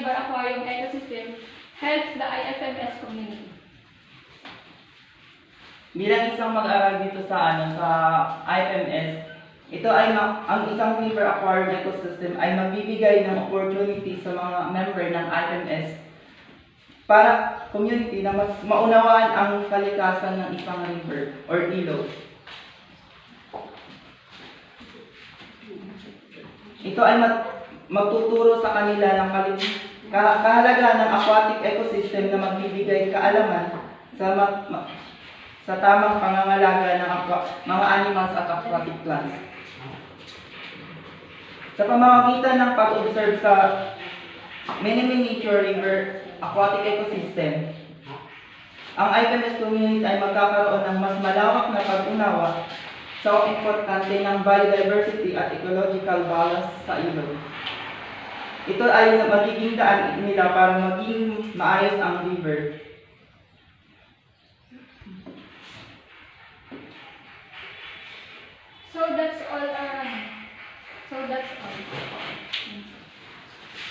River Aquarium Ecosystem helps the IFMS community? Bilang isang mag-aaral dito sa IFMS, ito ay ang isang river aquarium ecosystem ay magbibigay ng opportunity sa mga member ng IFMS para community na mas maunawaan ang kalikasan ng isang river or ilog. Ito ay magtuturo sa kanila ng kahalagahan ng aquatic ecosystem na magbibigay kaalaman sa tamang pangangalaga ng mga animals at aquatic plants. Sa pamamagitan ng pag-observe sa mini-miniature river aquatic ecosystem, ang IFMS community ay magkakaroon ng mas malawak na pag-unawa sa importante ng biodiversity at ecological balance sa ilog. Ito ay magiging daan nila para maging maayos ang river. So that's all.